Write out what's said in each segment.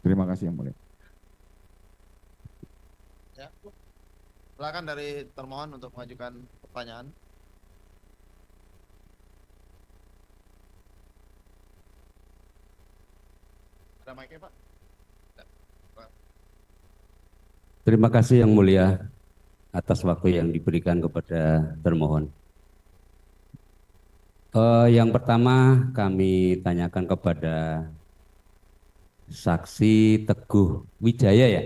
Terima kasih yang mulia. Ya, silakan dari termohon untuk mengajukan pertanyaan. Ada mic-nya, Pak? Ada. Pak. Terima kasih yang mulia atas waktu yang diberikan kepada termohon. Yang pertama kami tanyakan kepada saksi Teguh Wijaya ya.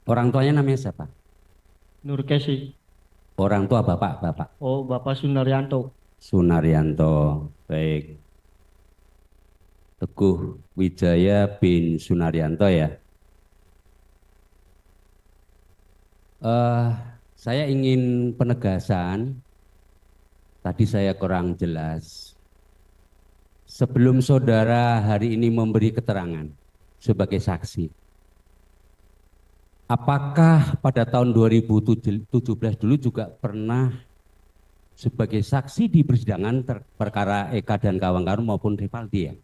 Orang tuanya namanya siapa? Nur Kesi. Orang tua bapak. Oh, Bapak Sunaryanto. Sunaryanto. Baik. Teguh Wijaya bin Sunaryanto ya. Saya ingin penegasan. Tadi saya kurang jelas. Sebelum saudara hari ini memberi keterangan sebagai saksi, apakah pada tahun 2017 dulu juga pernah sebagai saksi di persidangan perkara Eka dan kawan-kawan maupun Rivaldi ya?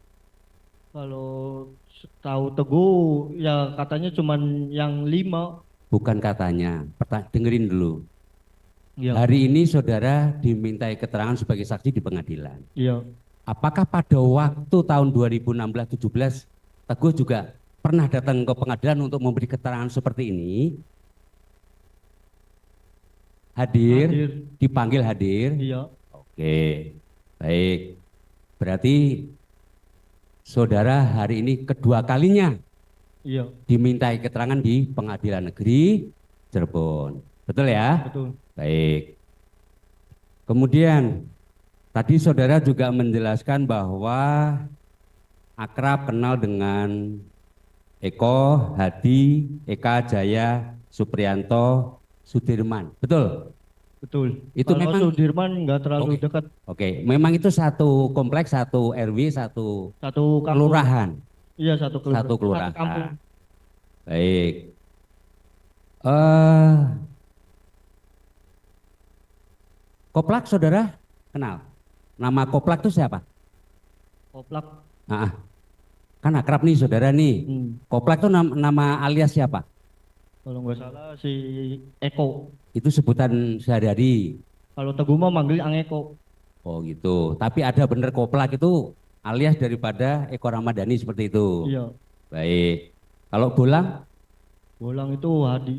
Kalau tahu Teguh ya katanya cuman yang 5. Bukan katanya, dengerin dulu. Iya. Hari ini saudara dimintai keterangan sebagai saksi di pengadilan. Iya. Apakah pada waktu tahun 2016-17 Teguh juga pernah datang ke pengadilan untuk memberi keterangan seperti ini? Hadir. Dipanggil hadir? Iya. Oke, baik. Berarti saudara hari ini kedua kalinya Iya. dimintai keterangan di Pengadilan Negeri Cirebon. Betul ya? Betul. Baik. Kemudian tadi saudara juga menjelaskan bahwa akrab kenal dengan Eko, Hadi, Eka, Jaya, Supriyanto, Sudirman. Betul? Betul. Itu kalau memang Sudirman nggak terlalu Oke. dekat. Oke, memang itu satu kompleks, satu RW, satu Satu kampung. kelurahan. Iya, satu kelurahan. Satu kelurahan. Satu kampung. Baik. Koplak saudara kenal? Nama Koplak itu siapa? Koplak. Ah, kan akrab nih saudara nih. Koplak itu nama alias siapa? Kalau nggak salah si Eko. Itu sebutan sehari-hari. Kalau Teguh mah manggil Ang Eko. Oh gitu. Tapi ada bener Koplak itu alias daripada Eko Ramadhani seperti itu. Iya. Baik. Kalau Bolang? Bolang itu Hadi.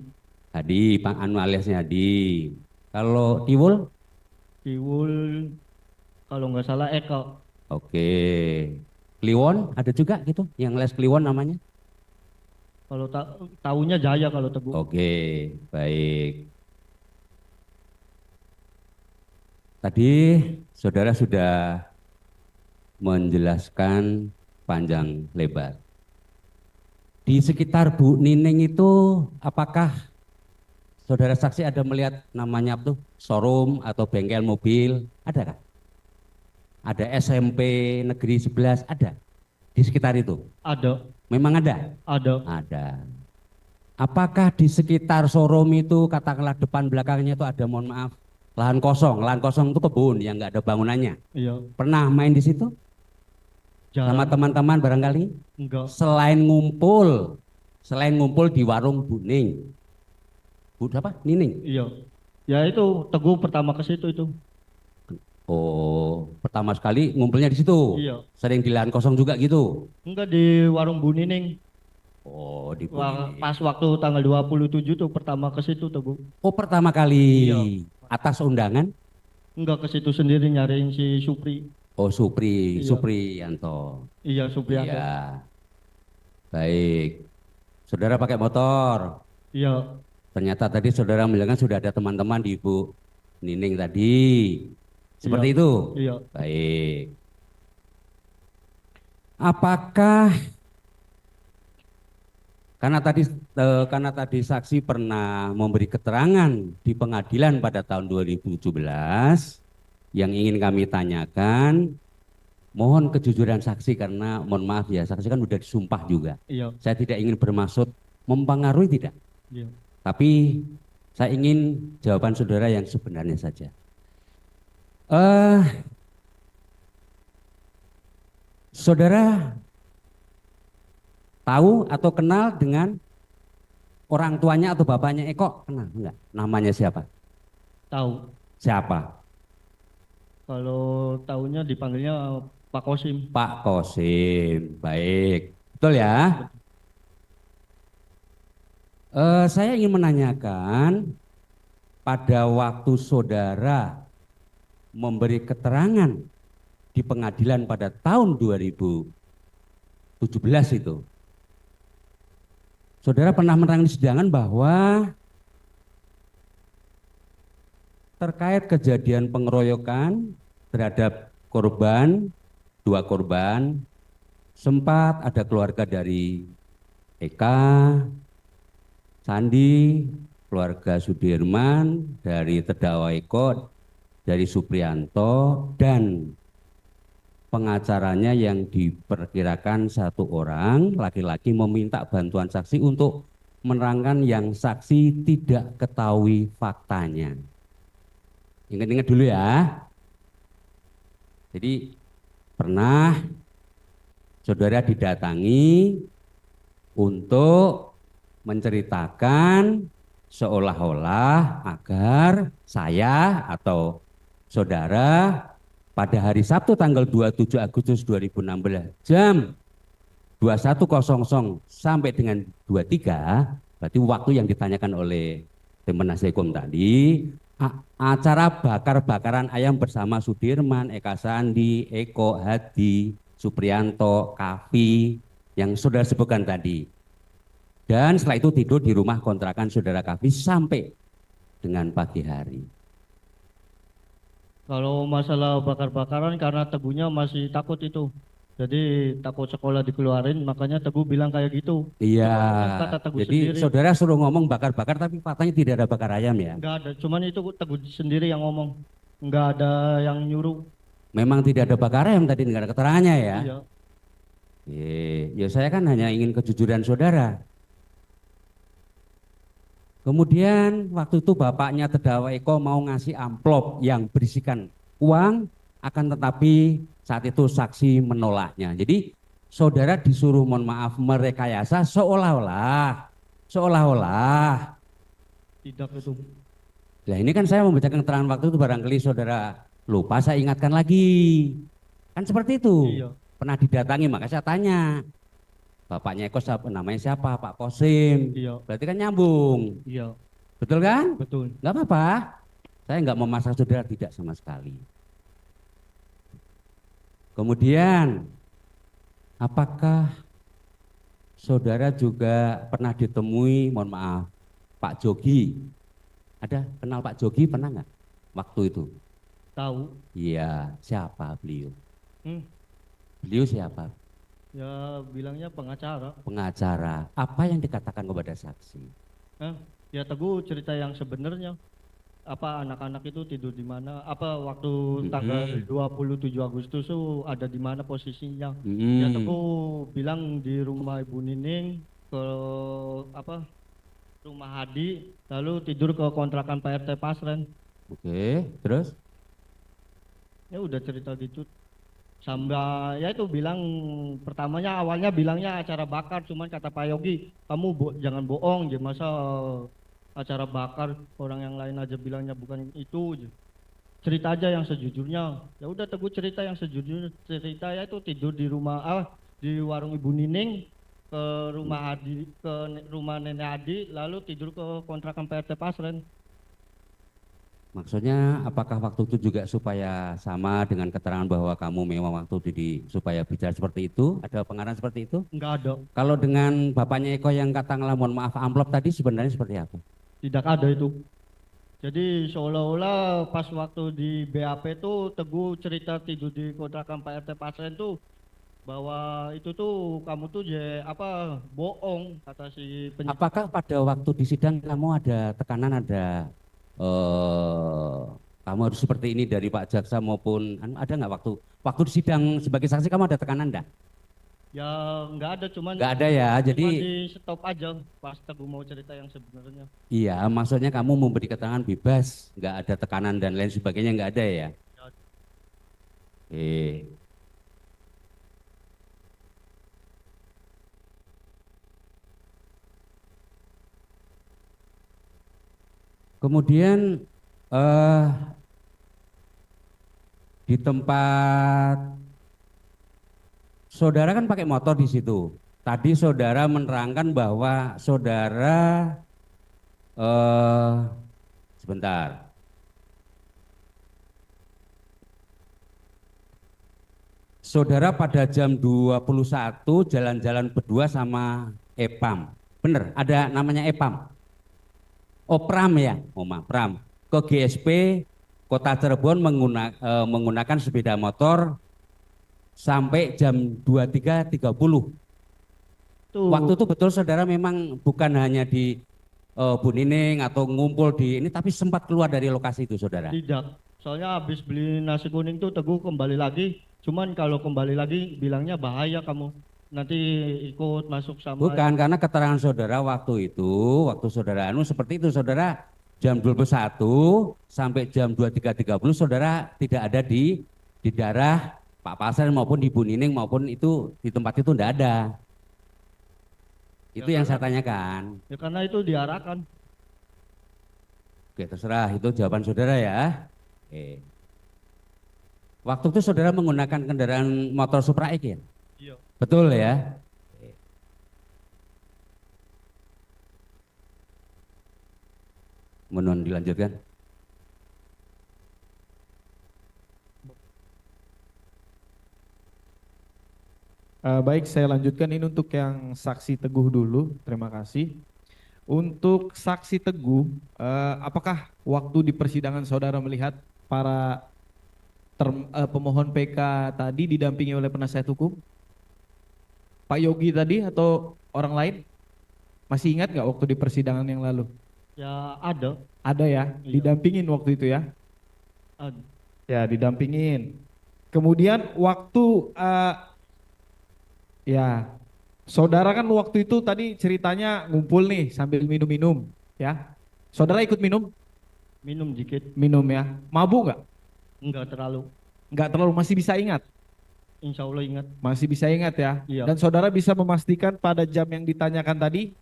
Hadi, aliasnya Hadi. Kalau Tiwul? Tiwul kalau nggak salah Eka. Oke. Kliwon ada juga gitu, yang les Kliwon namanya? Kalau tahunya Jaya kalau Teguh. Oke, baik. Tadi saudara sudah menjelaskan panjang lebar. Di sekitar Bu Nining itu apakah saudara saksi ada melihat namanya tuh showroom atau bengkel mobil? Ada kan? Ada SMP Negeri 11, ada di sekitar itu? Ada. Memang ada? Ada. Ada. Apakah di sekitar showroom itu katakanlah depan belakangnya itu ada, mohon maaf, lahan kosong? Lahan kosong itu kebun yang nggak ada bangunannya. Iya. Pernah main di situ? Sama teman-teman barangkali? Enggak. Selain ngumpul di warung Bu Ning. Bu apa? Nining? Iya. Ya itu Teguh pertama ke situ itu. Oh, pertama sekali ngumpulnya di situ. Iya. Sering di lahan kosong juga gitu. Enggak, di warung Bu Nining. Oh, di Bu Nining. Pas waktu tanggal 27 tuh pertama ke situ Teguh. Oh, pertama kali. Iya. Atas undangan? Enggak, ke situ sendiri nyariin si Supri. Oh, Supri, Iya. Supriyanto. Iya, Supriyanto. Iya. Baik. Saudara pakai motor. Iya. Ternyata tadi saudara bilang sudah ada teman-teman di Bu Nining tadi. Seperti Iya. itu? Iya. Baik. Apakah karena tadi saksi pernah memberi keterangan di pengadilan pada tahun 2017, yang ingin kami tanyakan, mohon kejujuran saksi karena mohon maaf ya, saksi kan sudah disumpah juga. Iya. Saya tidak ingin bermaksud mempengaruhi, tidak. Iya. Tapi saya ingin jawaban saudara yang sebenarnya saja. Saudara tahu atau kenal dengan orang tuanya atau bapaknya Eko? Kenal enggak? Namanya siapa? Tahu. Siapa? Kalau tahunya dipanggilnya Pak Kosim. Pak Kosim. Baik. Betul ya? Saya ingin menanyakan, pada waktu saudara memberi keterangan di pengadilan pada tahun 2017 itu, saudara pernah menerangkan di persidangan bahwa terkait kejadian pengeroyokan terhadap korban, 2 korban, sempat ada keluarga dari Eka, Sandi, keluarga Sudirman, dari terdakwa Eko, dari Suprianto, dan pengacaranya yang diperkirakan 1 orang laki-laki meminta bantuan saksi untuk menerangkan yang saksi tidak ketahui faktanya. Ingat-ingat dulu ya. Jadi pernah saudara didatangi untuk menceritakan seolah-olah agar saya atau saudara pada hari Sabtu tanggal 27 Agustus 2016 jam 21.00 sampai dengan 23, berarti waktu yang ditanyakan oleh tim penasihat hukum tadi, acara bakar-bakaran ayam bersama Sudirman, Eka Sandi, Eko, Hadi, Suprianto, Kavi yang saudara sebutkan tadi. Dan setelah itu tidur di rumah kontrakan saudara Kavi sampai dengan pagi hari. Kalau masalah bakar-bakaran karena Teguhnya masih takut itu. Jadi takut sekolah dikeluarin, makanya Teguh bilang kayak gitu. Iya, Kata Teguh jadi sendiri. saudara suruh ngomong bakar-bakar tapi faktanya tidak ada bakar ayam ya? Enggak ada, cuman itu Teguh sendiri yang ngomong. Enggak ada yang nyuruh. Memang tidak ada bakar ayam tadi, nggak ada keterangannya ya? Iya. Ya saya kan hanya ingin kejujuran saudara. Kemudian waktu itu bapaknya terdakwa Eko mau ngasih amplop yang berisikan uang, akan tetapi saat itu saksi menolaknya. Jadi saudara disuruh, mohon maaf, merekayasa seolah-olah Tidak itu. Nah ini kan saya membacakan keterangan waktu itu, barangkali saudara lupa, saya ingatkan lagi. Kan seperti itu. Iya. Pernah didatangi, maka saya tanya. Bapaknya Eko namanya siapa? Pak Kosim. Iya. Berarti kan nyambung. Iya. Betul kan? Betul. Nggak apa-apa. Saya nggak memaksa saudara, tidak sama sekali. Kemudian, apakah saudara juga pernah ditemui, mohon maaf, Pak Jogi? Ada kenal Pak Jogi, pernah nggak waktu itu? Tahu. Iya, siapa beliau? Beliau siapa? Ya bilangnya pengacara. Pengacara. Apa yang dikatakan kepada saksi? Ya Teguh cerita yang sebenarnya. Apa anak-anak itu tidur di mana? Apa waktu tanggal 27 Agustus itu ada di mana posisinya? Ya Teguh bilang di rumah Ibu Nining, ke apa? Rumah Hadi, lalu tidur ke kontrakan Pak RT Pasren. Oke, terus? Ya udah cerita gitu. Sambil ya itu bilang pertamanya awalnya bilangnya acara bakar, cuman kata Pak Yogi, kamu jangan bohong, masa acara bakar, orang yang lain aja bilangnya bukan itu. Cerita aja yang sejujurnya. Ya udah Teguh cerita yang sejujurnya, cerita ya itu tidur di rumah di warung Ibu Nining, ke rumah Hadi, ke rumah Nenek Hadi, lalu tidur ke kontrakan Pak RT Pasren. Maksudnya apakah waktu itu juga supaya sama dengan keterangan bahwa kamu memang waktu itu supaya bicara seperti itu? Ada pengarang seperti itu? Enggak ada. Kalau dengan bapaknya Eko yang katakanlah mohon maaf amplop tadi sebenarnya seperti apa? Tidak ada itu. Jadi seolah-olah pas waktu di BAP itu Teguh cerita tidur di kontrakan Pak RT Pasren tuh bahwa itu tuh kamu tuh bohong, kata si penyidik. Apakah pada waktu di sidang kamu ada tekanan, ada kamu harus seperti ini dari Pak Jaksa maupun ada nggak waktu di sidang sebagai saksi kamu ada tekanan enggak? Ya nggak ada, cuman nggak ada ya, jadi di stop aja pas Teguh mau cerita yang sebenarnya. iya, maksudnya kamu memberi keterangan bebas, nggak ada tekanan dan lain sebagainya, nggak ada ya? Kemudian di tempat saudara kan pakai motor di situ. Tadi saudara menerangkan bahwa saudara sebentar. Saudara pada jam 21 jalan-jalan berdua sama Epam. Bener, ada namanya Epam. Oh, Pram ya, oh maaf, Pram. Ke GSP Kota Cirebon menggunakan sepeda motor sampai jam 23.30. Tuh, Waktu itu betul saudara memang bukan hanya di Bu Nining atau ngumpul di ini, tapi sempat keluar dari lokasi itu saudara. tidak. Soalnya habis beli nasi kuning tuh Teguh kembali lagi. Cuman kalau kembali lagi bilangnya bahaya kamu. Nanti ikut masuk sama. Bukan, karena keterangan saudara waktu itu, waktu saudara anu seperti itu, saudara jam 21 sampai jam 23.30 saudara tidak ada di daerah Pak Pasar maupun di Bu Nining maupun itu di tempat itu tidak ada. Itu yang saya tanyakan. Ya karena itu diarahkan. Oke, terserah, itu jawaban saudara ya. Oke. Waktu itu saudara menggunakan kendaraan motor Supra X ya? Iya. Betul ya? Mohon dilanjutkan. Baik, saya lanjutkan ini untuk yang saksi Teguh dulu. Terima kasih. Untuk saksi Teguh, apakah waktu di persidangan saudara melihat para pemohon PK tadi didampingi oleh penasihat hukum? Pak Yogi tadi atau orang lain? Masih ingat nggak waktu di persidangan yang lalu? Ya ada. Ada ya, Iya. didampingin waktu itu ya? Ada. Ya, didampingin. Kemudian waktu ya, saudara kan waktu itu tadi ceritanya ngumpul nih sambil minum-minum, ya. Saudara ikut minum? Minum dikit. Minum ya. Mabuk nggak? Enggak terlalu. Nggak terlalu, masih bisa ingat? Insya Allah ingat. Masih bisa ingat ya? Iya. Dan saudara bisa memastikan pada jam yang ditanyakan tadi,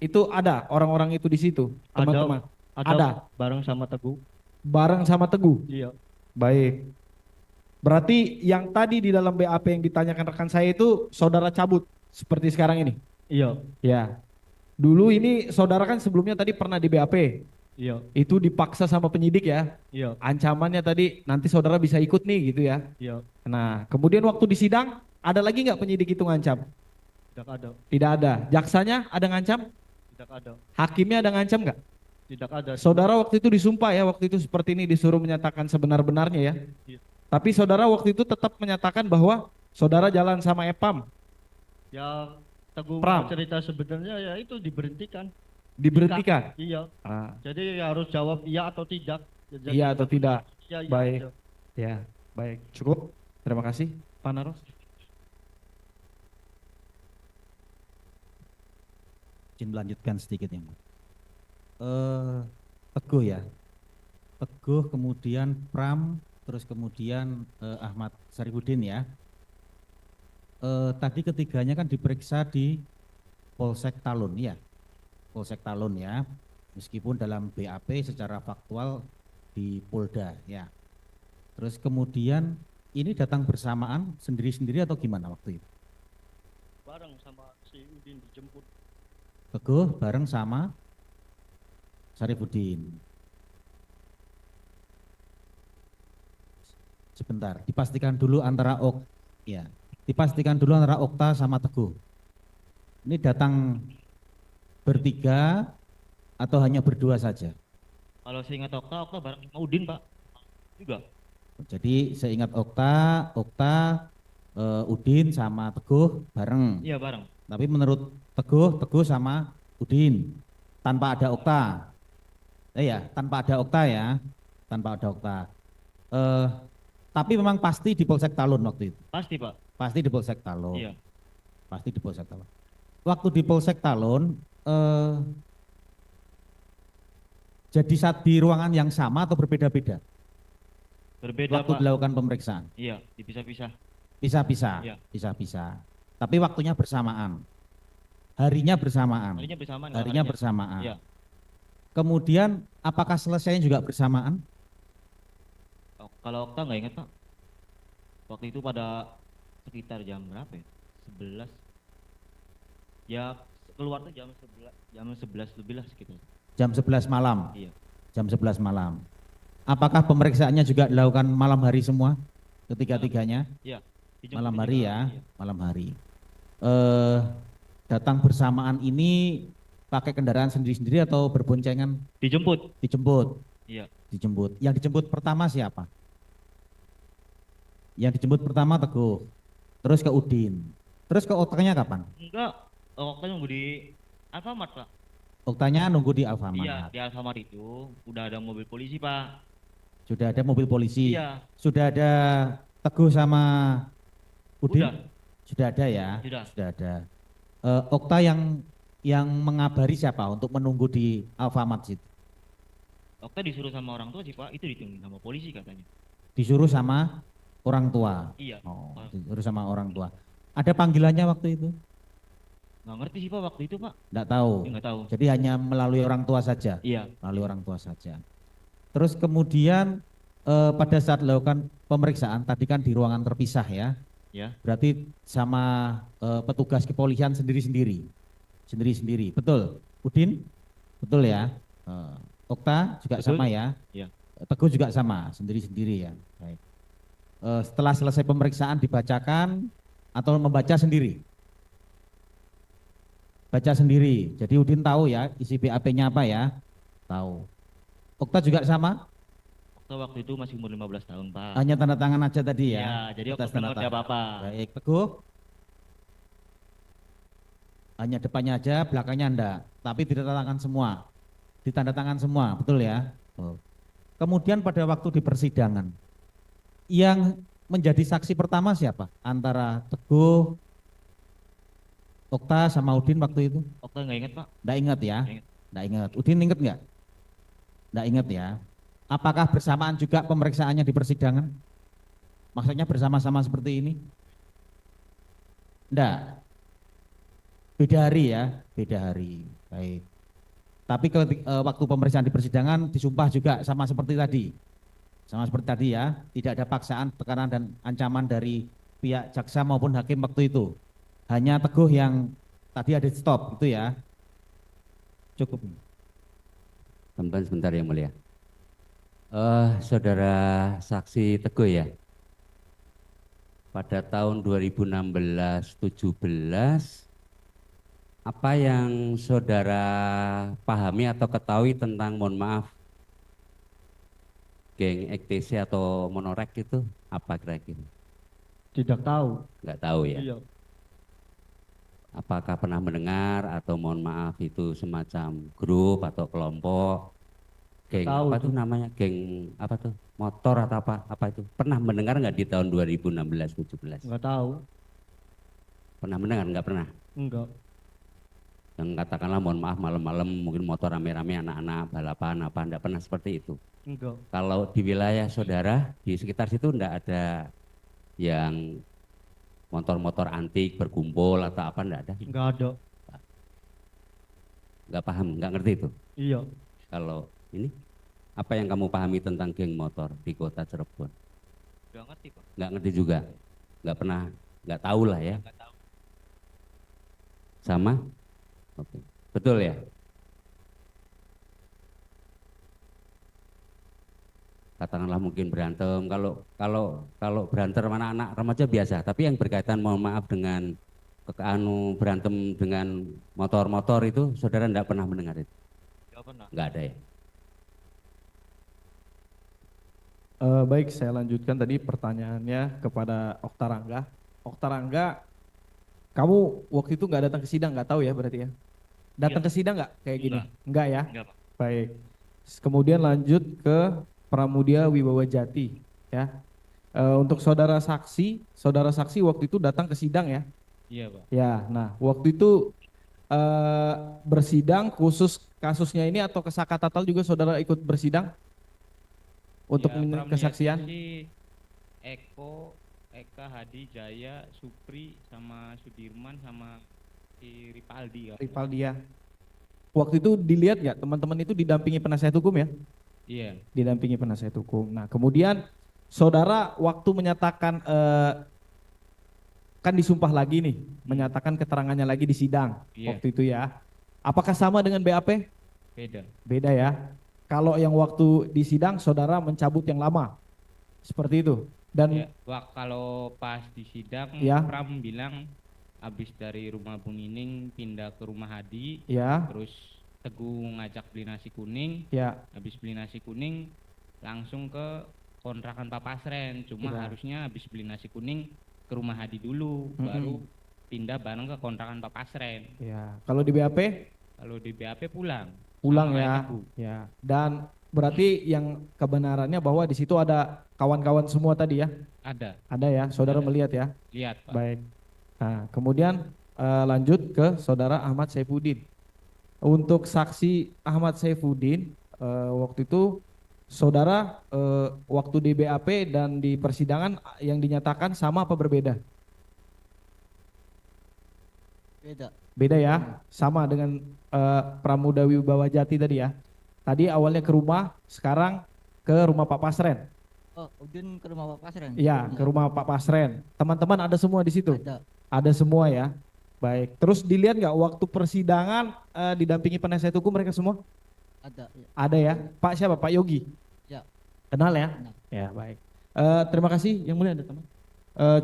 itu ada orang-orang itu di situ, teman-teman? Ada. Bareng sama Teguh. Bareng sama Teguh? Iya. Baik. Berarti yang tadi di dalam BAP yang ditanyakan rekan saya itu saudara cabut seperti sekarang ini? Iya. Ya. Dulu ini saudara kan sebelumnya tadi pernah di BAP. Iya. Itu dipaksa sama penyidik ya. Iya. Ancamannya tadi nanti saudara bisa ikut nih gitu ya. Iya. Nah, kemudian waktu di sidang ada lagi nggak penyidik itu ngancam? Tidak ada. Tidak ada. Jaksanya ada ngancam? Tidak ada. Hakimnya ada ngancam nggak? Tidak ada. Saudara waktu itu disumpah ya, waktu itu seperti ini disuruh menyatakan sebenar-benarnya ya. Iya. Tapi saudara waktu itu tetap menyatakan bahwa saudara jalan sama Epam, Ya Teguh Pram. cerita sebenarnya ya itu diberhentikan. diberhentikan. Iya. Ah, Jadi harus jawab iya atau tidak. Jadi, iya atau tidak? Iya, iya Baik. aja. Ya, baik. Cukup. Terima kasih, Pak Naros. Izin melanjutkan sedikit ya, Mas. Teguh ya. Teguh kemudian Pram, terus kemudian Ahmad Sarifudin ya. Tadi ketiganya kan diperiksa di Polsek Talun ya. Polsek Talun ya. Meskipun dalam BAP secara faktual di Polda ya. Terus kemudian ini datang bersamaan sendiri-sendiri atau gimana waktu itu? Bareng sama si Udin dijemput. Teguh bareng sama Sarifudin. Sebentar, dipastikan dulu antara dipastikan dulu antara Okta sama Teguh. Ini datang bertiga atau hanya berdua saja? Kalau seingat Okta bareng sama Udin Pak. Juga. Jadi seingat Okta, Udin sama Teguh bareng. Iya bareng. Tapi menurut Teguh sama Udin tanpa ada Okta. Tanpa ada Okta ya, tanpa ada Okta. Tapi memang pasti di Polsek Talun waktu itu. Pasti Pak. Pasti di Polsek Talun. Iya. Pasti di Polsek Talun. Waktu di Polsek Talun, jadi saat di ruangan yang sama atau berbeda-beda? Berbeda Waktu Pak. dilakukan pemeriksaan. Iya, dipisah-pisah. Bisa-bisa, Iya. bisa-bisa. Tapi waktunya bersamaan. Harinya bersamaan. Harinya bersamaan. Harinya bersamaan. Iya. Kemudian apakah selesainya juga bersamaan? Kalau Okta nggak ingat Pak. Waktu itu pada sekitar jam berapa ya? 11. Ya keluar tuh jam 11 lebih lah sekitar. Jam 11 malam. Iya. Jam 11 malam. Apakah pemeriksaannya juga dilakukan malam hari semua? Ketiga-tiganya? Iya. dijemput Malam juga, hari ya, iya. malam hari. Datang bersamaan ini pakai kendaraan sendiri-sendiri atau berboncengan? Dijemput. Dijemput. Iya. Dijemput. Yang dijemput pertama siapa? Yang dijemput pertama Teguh. Terus ke Udin. Terus ke Oktanya kapan? Enggak. Okta nunggu di Alfamart Pak. Oktanya nunggu di Iya, Alfamart. di Alfamart itu udah ada mobil polisi Pak. Sudah ada mobil polisi. Iya. Sudah ada Teguh sama Udin? Udah. Sudah ada ya? Sudah. Sudah ada. Okta yang mengabari siapa untuk menunggu di Alfamart situ? Okta disuruh sama orang tua sih Pak, itu ditunggu sama polisi katanya. Disuruh sama orang tua. Iya. Oh, disuruh sama orang tua. Ada panggilannya waktu itu? Nggak ngerti sih Pak waktu itu Pak. Enggak tahu. Nggak tahu. Jadi hanya melalui orang tua saja. Iya. Melalui orang tua saja. Terus kemudian pada saat dilakukan pemeriksaan tadi kan di ruangan terpisah ya. Ya. Berarti sama petugas kepolisian sendiri-sendiri. Sendiri-sendiri. Betul? Udin? Betul ya? Okta juga Betul. sama ya? Iya. Teguh juga sama, sendiri-sendiri ya. Baik. Setelah selesai pemeriksaan dibacakan atau membaca sendiri? Baca sendiri. Jadi Udin tahu ya isi BAP-nya apa ya? Tahu. Okta juga sama? Okta waktu itu masih umur 15 tahun Pak. Hanya tanda tangan aja tadi ya? Iya, jadi Okta Atas belum tanda ngerti tangan. apa-apa. Baik, Teguh? Hanya depannya aja, belakangnya enggak. Tapi ditanda tangan semua. Ditanda tangan semua, betul ya? Oh. Kemudian pada waktu di persidangan, yang menjadi saksi pertama siapa? Antara Teguh, Okta sama Udin waktu itu? Okta nggak ingat Pak. Enggak ingat ya? Nggak ingat. Enggak ingat. Udin ingat enggak? Enggak ingat ya. Apakah bersamaan juga pemeriksaannya di persidangan? Maksudnya bersama-sama seperti ini? Enggak. Beda hari ya, beda hari. Baik. Tapi waktu pemeriksaan di persidangan disumpah juga sama seperti tadi. Sama seperti tadi ya, tidak ada paksaan, tekanan dan ancaman dari pihak jaksa maupun hakim waktu itu. Hanya Teguh yang tadi ada stop itu ya. Cukup. Tambahan sebentar yang mulia. Saudara saksi Teguh ya. Pada tahun 2016-17 apa yang saudara pahami atau ketahui tentang, mohon maaf, geng EKTC atau Monorek itu apa kira-kira? Tidak tahu. Nggak tahu ya. Iya. Apakah pernah mendengar atau mohon maaf itu semacam grup atau kelompok geng Tahu apa tuh. tuh namanya, geng apa tuh, motor atau apa itu, pernah mendengar nggak di tahun 2016-17? Enggak tahu. Pernah mendengar? Nggak pernah. Enggak. Yang katakanlah mohon maaf malam-malam mungkin motor rame-rame anak-anak balapan apa, nggak pernah seperti itu? Enggak. Kalau di wilayah saudara di sekitar situ nggak ada yang motor-motor antik berkumpul atau apa, nggak ada? Enggak ada. Nggak paham, nggak ngerti itu? Iya. Kalau ini, apa yang kamu pahami tentang geng motor di kota Cirebon? Nggak ngerti Pak. Nggak ngerti juga, nggak pernah, nggak tahu lah ya. Nggak tahu. Sama? Oke, betul ya? Katakanlah mungkin berantem, kalau berantem anak-anak remaja biasa, tapi yang berkaitan mohon maaf dengan berantem dengan motor-motor itu saudara enggak pernah mendengar itu? Nggak pernah. Enggak ada ya? Baik, saya lanjutkan tadi pertanyaannya kepada Okta Rangga. Okta Rangga, kamu waktu itu nggak datang ke sidang, nggak tahu ya berarti ya? Datang Iya. ke sidang nggak kayak gini? Enggak. Enggak ya? Enggak Pak. Baik. Kemudian lanjut ke Pramudia Wibawa Jati ya. Untuk saudara saksi waktu itu datang ke sidang ya? Iya Pak. Ya, nah waktu itu bersidang khusus kasusnya ini atau ke Saka Tatal juga saudara ikut bersidang untuk Ya, Pramudia kesaksian? itu sih Eko, Eka, Hadi, Jaya, Supri, sama Sudirman, sama si Ripaldi kan. Rivaldia. waktu itu dilihat nggak teman-teman itu didampingi penasihat hukum ya? Iya. Didampingi penasihat hukum. Nah, kemudian saudara waktu menyatakan kan disumpah lagi nih, menyatakan keterangannya lagi di sidang Iya. waktu itu ya. Apakah sama dengan BAP? Beda. Beda ya. Kalau yang waktu di sidang saudara mencabut yang lama. Seperti itu. Dan Ya, kalau pas di sidang Ya. Pram bilang habis dari rumah Bung Nining pindah ke rumah Hadi, ya, terus Teguh ngajak beli nasi kuning, ya, habis beli nasi kuning langsung ke kontrakan Pak Pasren. Cuma Ya. harusnya habis beli nasi kuning ke rumah Hadi dulu, Mm-mm. baru pindah bareng ke kontrakan Pak Pasren. ya. Kalau di BAP Kalau di BAP pulang. pulang Sama kayak ya. Teguh. Ya. Dan berarti yang kebenarannya bahwa di situ ada kawan-kawan semua tadi ya. Ada, Ada ya, saudara Ada. melihat ya. lihat Pak. Baik. Nah, kemudian lanjut ke saudara Ahmad Saifuddin. Untuk saksi Ahmad Saifuddin waktu itu saudara waktu di BAP dan di persidangan yang dinyatakan sama apa berbeda? Beda. Beda ya, sama dengan Pramuda Wibawa Jati tadi ya. Tadi awalnya ke rumah, sekarang ke rumah Pak Pasren. Oh, Udin ke rumah Pak Pasren. Iya, ke rumah Pak Pasren. Teman-teman ada semua di situ. Ada. Ada semua ya. Baik. Terus dilihat nggak waktu persidangan didampingi penasihat hukum mereka semua? Ada. Ya. Ada ya. Pak siapa? Pak Yogi. Ya. Kenal ya? Kenal. Ya baik. Terima kasih yang mulia ada teman.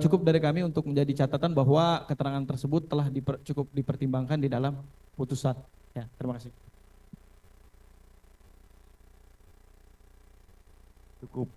Cukup dari kami untuk menjadi catatan bahwa keterangan tersebut telah cukup dipertimbangkan di dalam putusan. Ya, terima kasih. Cukup.